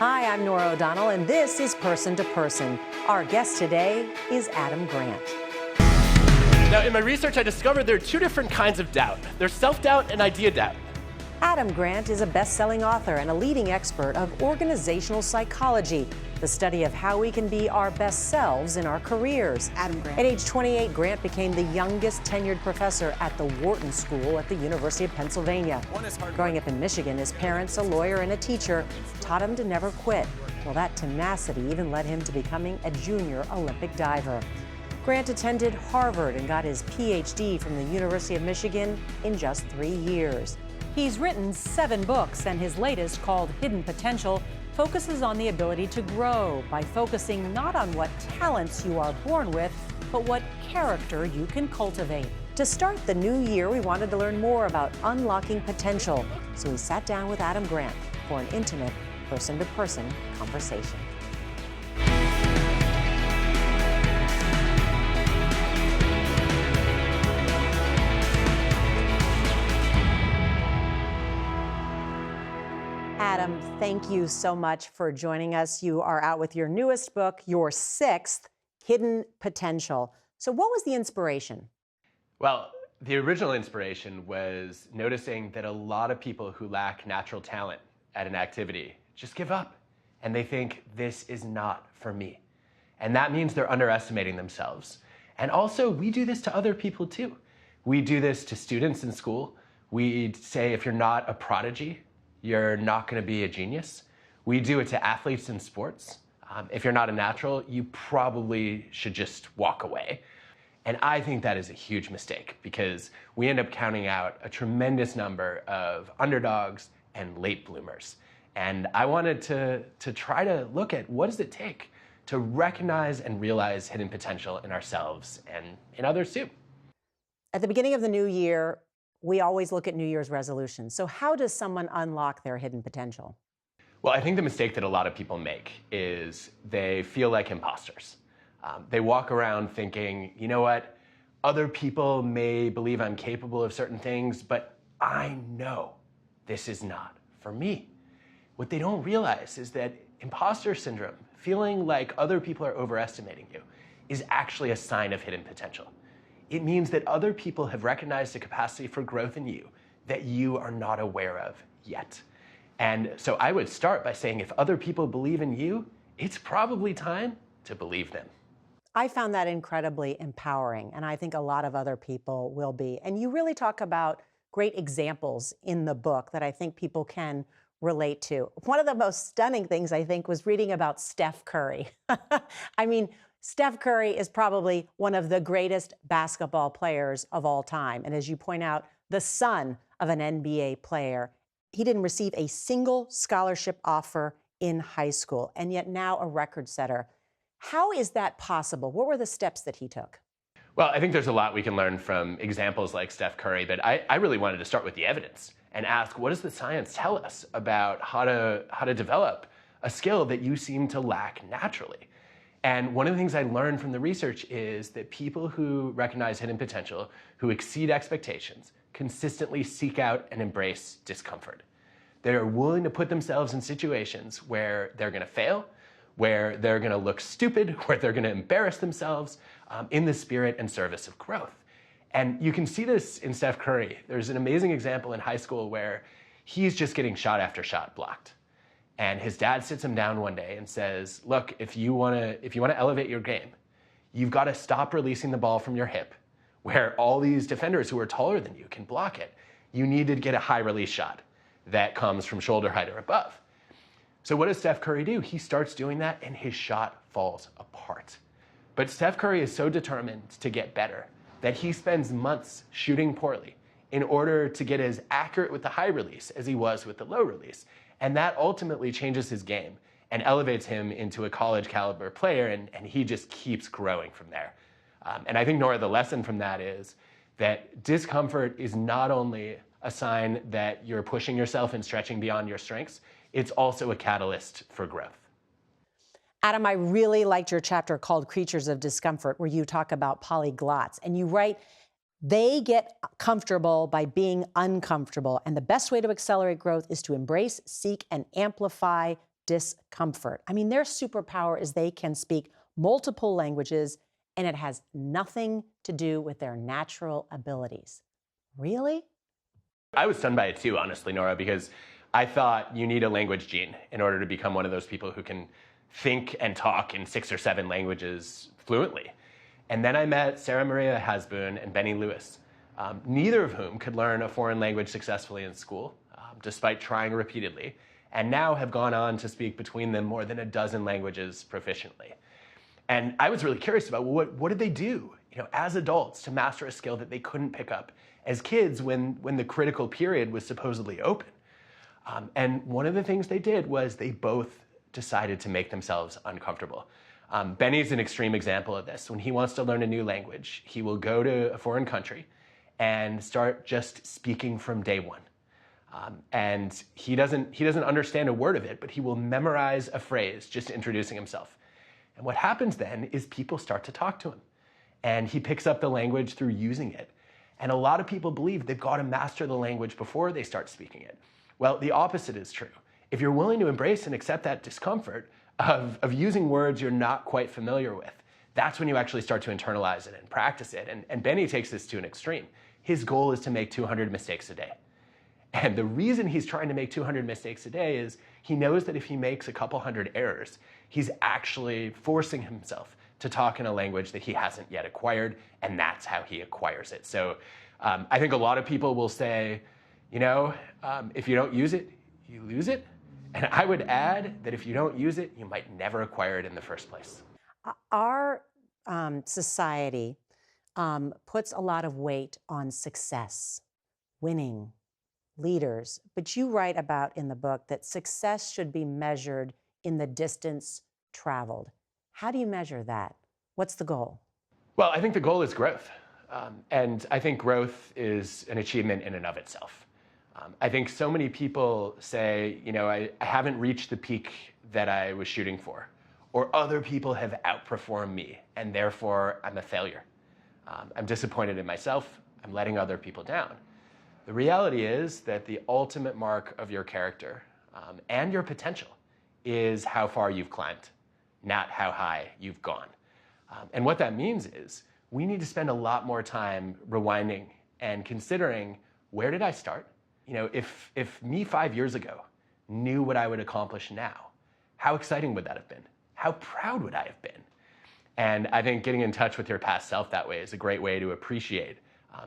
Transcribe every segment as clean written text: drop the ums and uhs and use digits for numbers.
Hi, I'm Norah O'Donnell, and this is Person to Person. Our guest today is Adam Grant. Now, in my research, I discovered there are two different kinds of doubt. There's self-doubt and idea doubt. Adam Grant is a best-selling author and a leading expert of organizational psychology, the study of how we can be our best selves in our careers. Adam Grant. At age 28, Grant became the youngest tenured professor at the Wharton School at the University of Pennsylvania. Growing up in Michigan, his parents, a lawyer and a teacher, taught him to never quit. Well, that tenacity even led him to becoming a junior Olympic diver. Grant attended Harvard and got his PhD from the University of Michigan in just 3 years. He's written 7 books, and his latest, called Hidden Potential, focuses on the ability to grow by focusing not on what talents you are born with, but what character you can cultivate. To start the new year, we wanted to learn more about unlocking potential, so we sat down with Adam Grant for an intimate, person-to-person conversation. Adam, thank you so much for joining us. You are out with your newest book, your 6th, Hidden Potential. So what was the inspiration? Well, the original inspiration was noticing that a lot of people who lack natural talent at an activity just give up, and they think, this is not for me. And that means they're underestimating themselves. And also, we do this to other people too. We do this to students in school. We say, if you're not a prodigy, you're not going to be a genius. We do it to athletes in sports. If you're not a natural, you probably should just walk away. And I think that is a huge mistake, because we end up counting out a tremendous number of underdogs and late bloomers. And I wanted to try to look at, what does it take to recognize and realize hidden potential in ourselves and in others too. At the beginning of the new year, we always look at New Year's resolutions. So how does someone unlock their hidden potential? Well, I think the mistake that a lot of people make is they feel like imposters. They walk around thinking, you know what, other people may believe I'm capable of certain things, but I know this is not for me. What they don't realize is that imposter syndrome, feeling like other people are overestimating you, is actually a sign of hidden potential. It means that other people have recognized a capacity for growth in you that you are not aware of yet. And so I would start by saying, if other people believe in you, it's probably time to believe them. I found that incredibly empowering, and I think a lot of other people will be. And you really talk about great examples in the book that I think people can relate to. One of the most stunning things, I think, was reading about Steph Curry. I mean, Steph Curry is probably one of the greatest basketball players of all time. And as you point out, the son of an NBA player. He didn't receive a single scholarship offer in high school, and yet now a record setter. How is that possible? What were the steps that he took? Well, I think there's a lot we can learn from examples like Steph Curry, but I really wanted to start with the evidence and ask, what does the science tell us about how to develop a skill that you seem to lack naturally? And one of the things I learned from the research is that people who recognize hidden potential, who exceed expectations, consistently seek out and embrace discomfort. They're willing to put themselves in situations where they're going to fail, where they're going to look stupid, where they're going to embarrass themselves, in the spirit and service of growth. And you can see this in Steph Curry. There's an amazing example in high school where he's just getting shot after shot blocked. And his dad sits him down one day and says, look, if you want to elevate your game, you've got to stop releasing the ball from your hip, where all these defenders who are taller than you can block it. You need to get a high release shot that comes from shoulder height or above. So what does Steph Curry do? He starts doing that, and his shot falls apart. But Steph Curry is so determined to get better that he spends months shooting poorly in order to get as accurate with the high release as he was with the low release. And that ultimately changes his game and elevates him into a college caliber player, and he just keeps growing from there. And I think, Nora, the lesson from that is that discomfort is not only a sign that you're pushing yourself and stretching beyond your strengths, it's also a catalyst for growth. Adam, I really liked your chapter called Creatures of Discomfort, where you talk about polyglots. And you write, they get comfortable by being uncomfortable. And the best way to accelerate growth is to embrace, seek, and amplify discomfort. I mean, their superpower is they can speak multiple languages, and it has nothing to do with their natural abilities. Really? I was stunned by it too, honestly, Nora, because I thought you need a language gene in order to become one of those people who can think and talk in 6 or 7 languages fluently. And then I met Sarah Maria Hasboon and Benny Lewis, neither of whom could learn a foreign language successfully in school, despite trying repeatedly, and now have gone on to speak between them more than a dozen languages proficiently. And I was really curious about what did they do, as adults to master a skill that they couldn't pick up as kids when the critical period was supposedly open. And one of the things they did was they both decided to make themselves uncomfortable. Benny's an extreme example of this. When he wants to learn a new language, he will go to a foreign country and start just speaking from day one. And he doesn't understand a word of it, but he will memorize a phrase just introducing himself. And what happens then is people start to talk to him. And he picks up the language through using it. And a lot of people believe they've got to master the language before they start speaking it. Well, the opposite is true. If you're willing to embrace and accept that discomfort of using words you're not quite familiar with, that's when you actually start to internalize it and practice it. And Benny takes this to an extreme. His goal is to make 200 mistakes a day. And the reason he's trying to make 200 mistakes a day is he knows that if he makes a couple hundred errors, he's actually forcing himself to talk in a language that he hasn't yet acquired, and that's how he acquires it. So I think a lot of people will say, if you don't use it, you lose it. And I would add that if you don't use it, you might never acquire it in the first place. Our society puts a lot of weight on success, winning, leaders. But you write about in the book that success should be measured in the distance traveled. How do you measure that? What's the goal? Well, I think the goal is growth. And I think growth is an achievement in and of itself. I think so many people say, I haven't reached the peak that I was shooting for, or other people have outperformed me, and therefore I'm a failure. I'm disappointed in myself. I'm letting other people down. The reality is that the ultimate mark of your character and your potential is how far you've climbed, not how high you've gone. And what that means is we need to spend a lot more time rewinding and considering, where did I start? If me 5 years ago knew what I would accomplish now, how exciting would that have been? How proud would I have been? And I think getting in touch with your past self that way is a great way to appreciate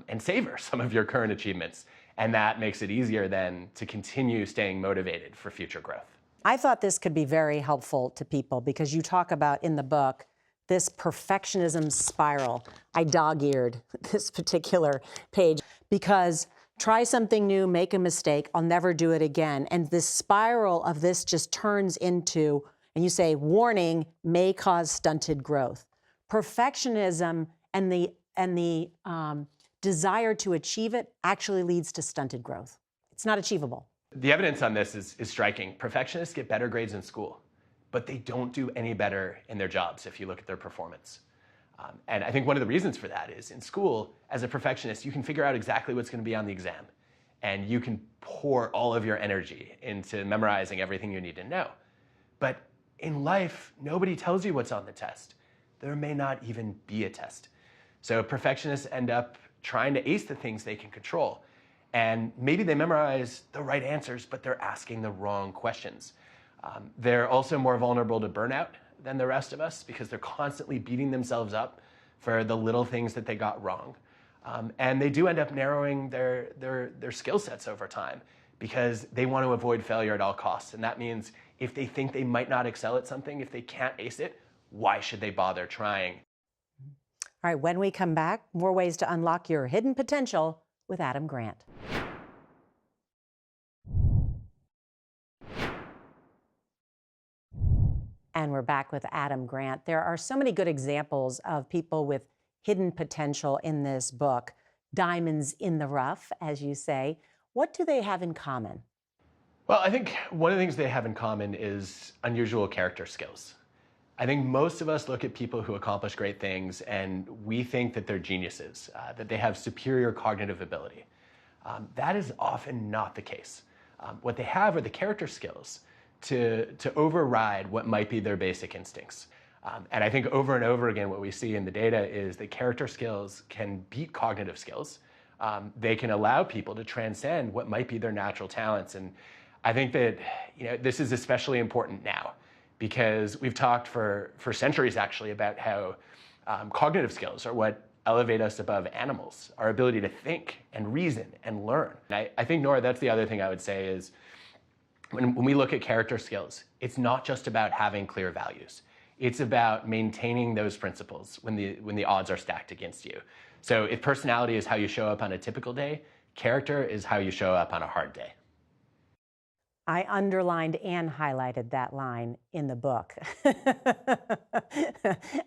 and savor some of your current achievements. And that makes it easier then to continue staying motivated for future growth. I thought this could be very helpful to people because you talk about in the book this perfectionism spiral. I dog-eared this particular page because try something new, make a mistake, I'll never do it again. And this spiral of this just turns into, and you say, warning, may cause stunted growth. Perfectionism and the desire to achieve it actually leads to stunted growth. It's not achievable. The evidence on this is striking. Perfectionists get better grades in school, but they don't do any better in their jobs if you look at their performance. And I think one of the reasons for that is in school, as a perfectionist, you can figure out exactly what's going to be on the exam. And you can pour all of your energy into memorizing everything you need to know. But in life, nobody tells you what's on the test. There may not even be a test. So perfectionists end up trying to ace the things they can control. And maybe they memorize the right answers, but they're asking the wrong questions. They're also more vulnerable to burnout than the rest of us because they're constantly beating themselves up for the little things that they got wrong. And they do end up narrowing their skill sets over time because they want to avoid failure at all costs. And that means if they think they might not excel at something, if they can't ace it, why should they bother trying? All right, when we come back, more ways to unlock your hidden potential with Adam Grant. And we're back with Adam Grant. There are so many good examples of people with hidden potential in this book, diamonds in the rough, as you say. What do they have in common? Well, I think one of the things they have in common is unusual character skills. I think most of us look at people who accomplish great things and we think that they're geniuses, that they have superior cognitive ability. That is often not the case. What they have are the character skills to override what might be their basic instincts. And I think over and over again, what we see in the data is that character skills can beat cognitive skills. They can allow people to transcend what might be their natural talents. And I think that this is especially important now, because we've talked for centuries actually about how cognitive skills are what elevate us above animals, our ability to think and reason and learn. And I think, Norah, that's the other thing I would say is when we look at character skills, it's not just about having clear values. It's about maintaining those principles when the odds are stacked against you. So if personality is how you show up on a typical day, character is how you show up on a hard day. I underlined and highlighted that line in the book.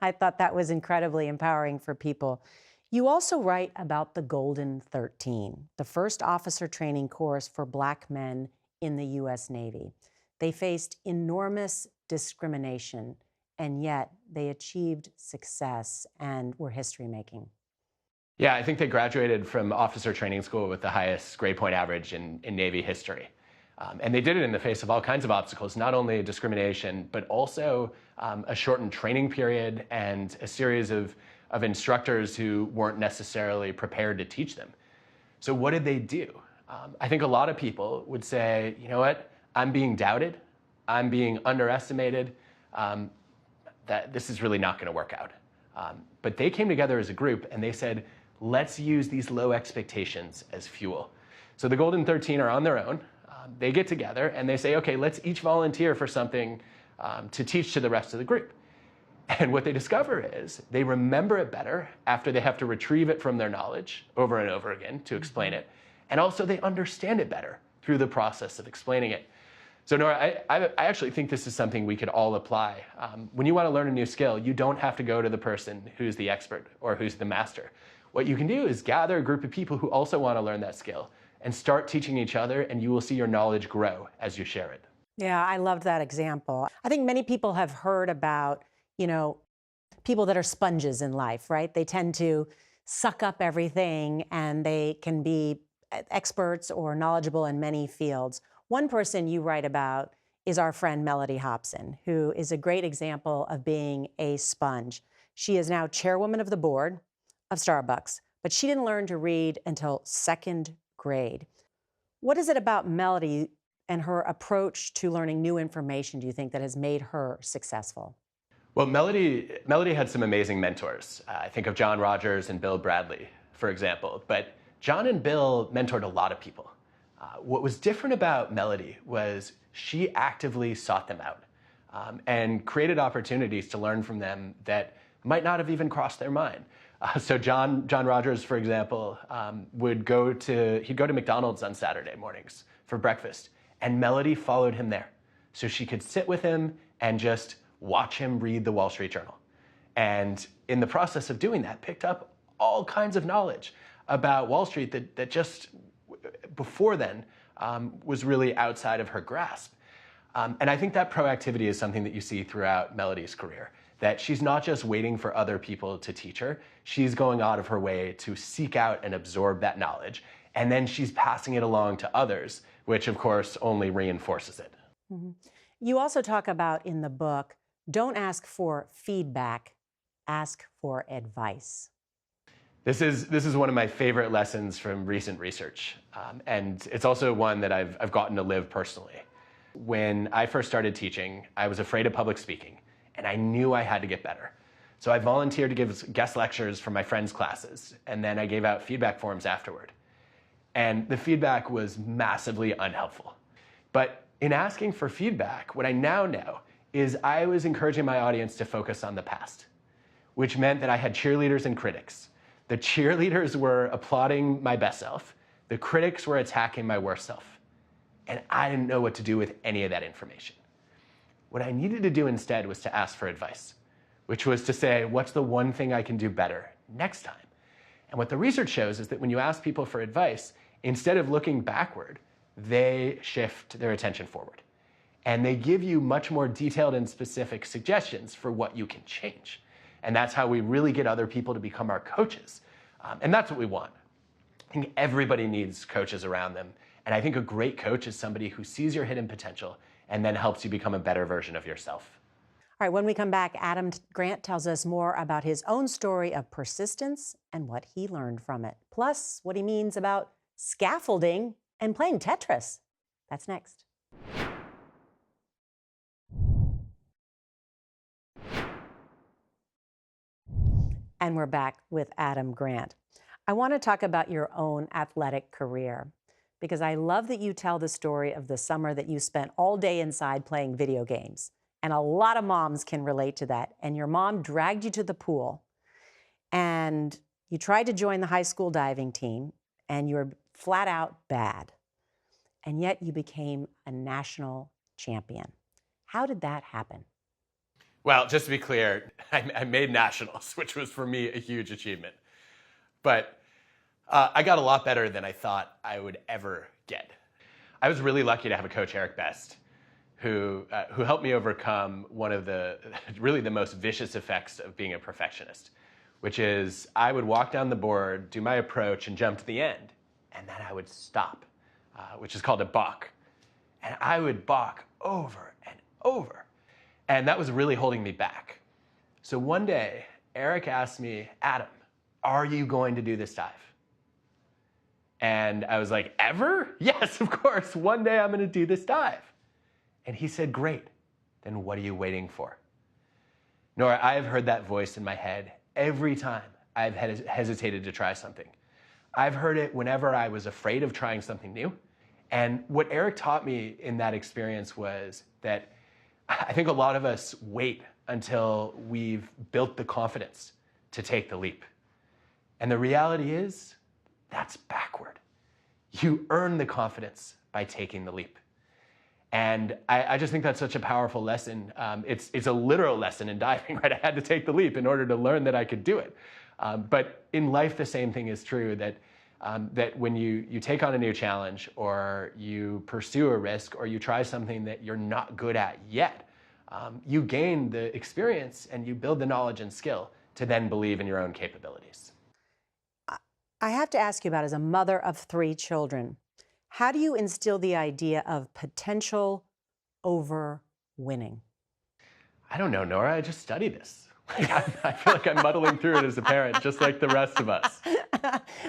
I thought that was incredibly empowering for people. You also write about the Golden 13, the first officer training course for Black men in the U.S. Navy. They faced enormous discrimination, and yet they achieved success and were history-making. Yeah, I think they graduated from officer training school with the highest grade point average in Navy history. And they did it in the face of all kinds of obstacles, not only discrimination, but also a shortened training period and a series of instructors who weren't necessarily prepared to teach them. So what did they do? I think a lot of people would say, you know what, I'm being doubted, I'm being underestimated, that this is really not going to work out. But they came together as a group and they said, let's use these low expectations as fuel. So the Golden 13 are on their own. They get together and they say, okay, let's each volunteer for something to teach to the rest of the group. And what they discover is they remember it better after they have to retrieve it from their knowledge over and over again to explain it. And also they understand it better through the process of explaining it. So Norah, I actually think this is something we could all apply. When you want to learn a new skill, you don't have to go to the person who's the expert or who's the master. What you can do is gather a group of people who also want to learn that skill and start teaching each other, and you will see your knowledge grow as you share it. Yeah, I loved that example. I think many people have heard about, people that are sponges in life, right? They tend to suck up everything and they can be experts or knowledgeable in many fields. One person you write about is our friend Mellody Hobson, who is a great example of being a sponge. She is now chairwoman of the board of Starbucks, but she didn't learn to read until second grade. What is it about Mellody and her approach to learning new information, do you think, that has made her successful? Well, Mellody had some amazing mentors. I think of John Rogers and Bill Bradley, for example. But John and Bill mentored a lot of people. What was different about Mellody was she actively sought them out and created opportunities to learn from them that might not have even crossed their mind. So John Rogers, for example, he'd go to McDonald's on Saturday mornings for breakfast, and Mellody followed him there. So she could sit with him and just watch him read the Wall Street Journal. And in the process of doing that, picked up all kinds of knowledge about Wall Street that just before then was really outside of her grasp. And I think that proactivity is something that you see throughout Mellody's career, that she's not just waiting for other people to teach her, she's going out of her way to seek out and absorb that knowledge, and then she's passing it along to others, which of course only reinforces it. Mm-hmm. You also talk about in the book, don't ask for feedback, ask for advice. This is one of my favorite lessons from recent research, and it's also one that I've gotten to live personally. When I first started teaching, I was afraid of public speaking, and I knew I had to get better. So I volunteered to give guest lectures for my friends' classes, and then I gave out feedback forms afterward. And the feedback was massively unhelpful. But in asking for feedback, what I now know is I was encouraging my audience to focus on the past, which meant that I had cheerleaders and critics. The cheerleaders were applauding my best self. The critics were attacking my worst self. And I didn't know what to do with any of that information. What I needed to do instead was to ask for advice, which was to say, what's the one thing I can do better next time? And what the research shows is that when you ask people for advice, instead of looking backward, they shift their attention forward. And they give you much more detailed and specific suggestions for what you can change. And that's how we really get other people to become our coaches. And that's what we want. I think everybody needs coaches around them. And I think a great coach is somebody who sees your hidden potential and then helps you become a better version of yourself. All right, when we come back, Adam Grant tells us more about his own story of persistence and what he learned from it, plus what he means about scaffolding and playing Tetris. That's next. And we're back with Adam Grant. I want to talk about your own athletic career, because I love that you tell the story of the summer that you spent all day inside playing video games. And a lot of moms can relate to that. And your mom dragged you to the pool, and you tried to join the high school diving team, and you were flat out bad. And yet you became a national champion. How did that happen? Well, just to be clear, I made nationals, which was for me a huge achievement. But I got a lot better than I thought I would ever get. I was really lucky to have a coach, Eric Best, who helped me overcome one of the really the most vicious effects of being a perfectionist, which is I would walk down the board, do my approach, and jump to the end, and then I would stop, which is called a balk. And I would balk over and over. And that was really holding me back. So one day, Eric asked me, Adam, are you going to do this dive? And I was like, ever? Yes, of course. One day I'm going to do this dive. And he said, great. Then what are you waiting for? Norah, I have heard that voice in my head every time I've hesitated to try something. I've heard it whenever I was afraid of trying something new. And what Eric taught me in that experience was that I think a lot of us wait until we've built the confidence to take the leap. And the reality is, that's backward. You earn the confidence by taking the leap. And I just think that's such a powerful lesson. It's a literal lesson in diving, right? I had to take the leap in order to learn that I could do it. But in life, the same thing is true, that when you take on a new challenge, or you pursue a risk, or you try something that you're not good at yet, you gain the experience and you build the knowledge and skill to then believe in your own capabilities. I have to ask you about, as a mother of 3 children, how do you instill the idea of potential over winning? I don't know, Norah. I just study this. I feel like I'm muddling through it as a parent, just like the rest of us.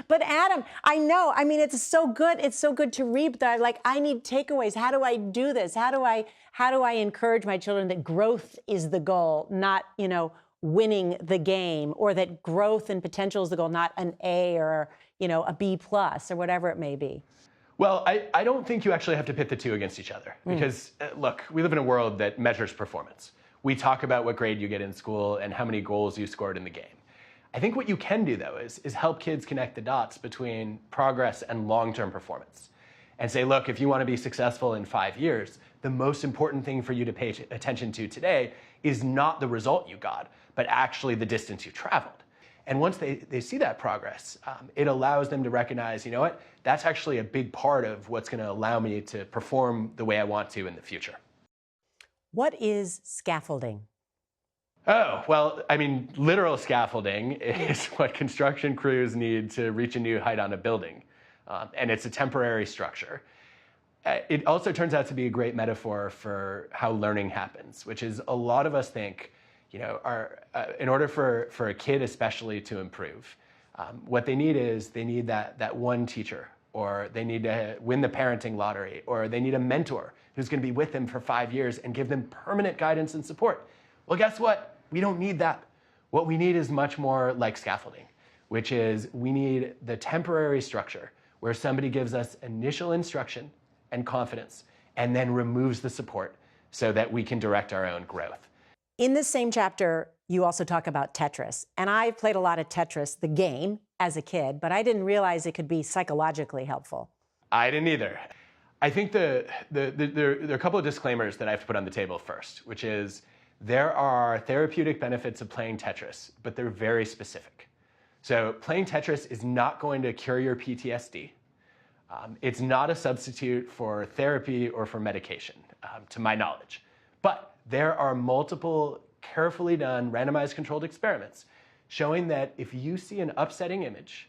But Adam, I know. I mean, it's so good. It's so good to read. But I need takeaways. How do I do this? How do I encourage my children that growth is the goal, not winning the game, or that growth and potential is the goal, not an A or a B plus or whatever it may be? Well, I don't think you actually have to pit the two against each other, because look, we live in a world that measures performance. We talk about what grade you get in school and how many goals you scored in the game. I think what you can do, though, is help kids connect the dots between progress and long-term performance. And say, look, if you want to be successful in 5 years, the most important thing for you to pay attention to today is not the result you got, but actually the distance you traveled. And once they see that progress, it allows them to recognize, you know what, that's actually a big part of what's going to allow me to perform the way I want to in the future. What is scaffolding? Oh, well, I mean, literal scaffolding is what construction crews need to reach a new height on a building. And it's a temporary structure. It also turns out to be a great metaphor for how learning happens, which is a lot of us think, in order for a kid especially to improve, what they need is that one teacher, or they need to win the parenting lottery, or they need a mentor who's going to be with them for 5 years and give them permanent guidance and support. Well, guess what? We don't need that. What we need is much more like scaffolding, which is we need the temporary structure where somebody gives us initial instruction and confidence and then removes the support so that we can direct our own growth. In this same chapter, you also talk about Tetris. And I've played a lot of Tetris, the game, as a kid, but I didn't realize it could be psychologically helpful. I didn't either. I think there are a couple of disclaimers that I have to put on the table first, which is there are therapeutic benefits of playing Tetris, but they're very specific. So playing Tetris is not going to cure your PTSD. It's not a substitute for therapy or for medication, to my knowledge. But there are multiple carefully done randomized controlled experiments showing that if you see an upsetting image,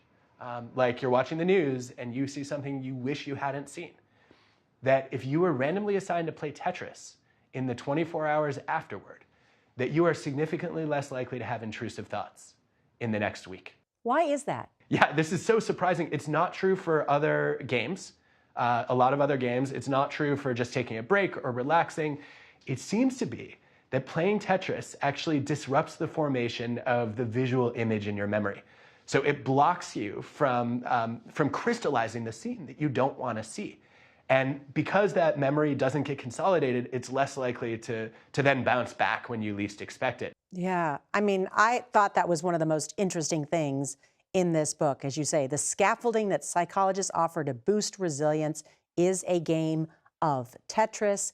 like you're watching the news and you see something you wish you hadn't seen, that if you were randomly assigned to play Tetris in the 24 hours afterward, that you are significantly less likely to have intrusive thoughts in the next week. Why is that? Yeah, this is so surprising. It's not true for other games, a lot of other games. It's not true for just taking a break or relaxing. It seems to be that playing Tetris actually disrupts the formation of the visual image in your memory. So it blocks you from crystallizing the scene that you don't want to see. And because that memory doesn't get consolidated, it's less likely to then bounce back when you least expect it. Yeah, I mean, I thought that was one of the most interesting things in this book. As you say, the scaffolding that psychologists offer to boost resilience is a game of Tetris.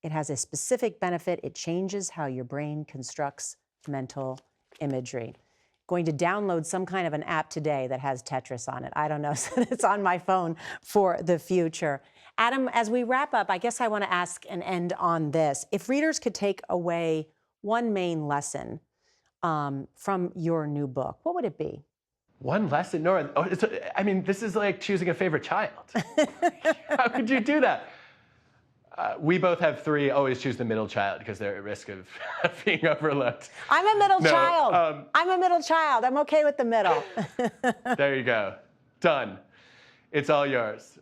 It has a specific benefit. It changes how your brain constructs mental imagery. Going to download some kind of an app today that has Tetris on it. I don't know, so it's on my phone for the future. Adam, as we wrap up, I guess I want to ask and end on this. If readers could take away one main lesson from your new book, what would it be? One lesson, Norah. Oh, I mean, this is like choosing a favorite child. How could you do that? We both have three. Always choose the middle child because they're at risk of being overlooked. I'm a middle child. I'm a middle child. I'm okay with the middle. There you go. Done. It's all yours.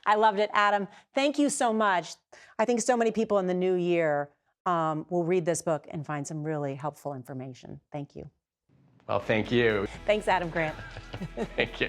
I loved it, Adam. Thank you so much. I think so many people in the new year will read this book and find some really helpful information. Thank you. Well, thank you. Thanks, Adam Grant. Thank you.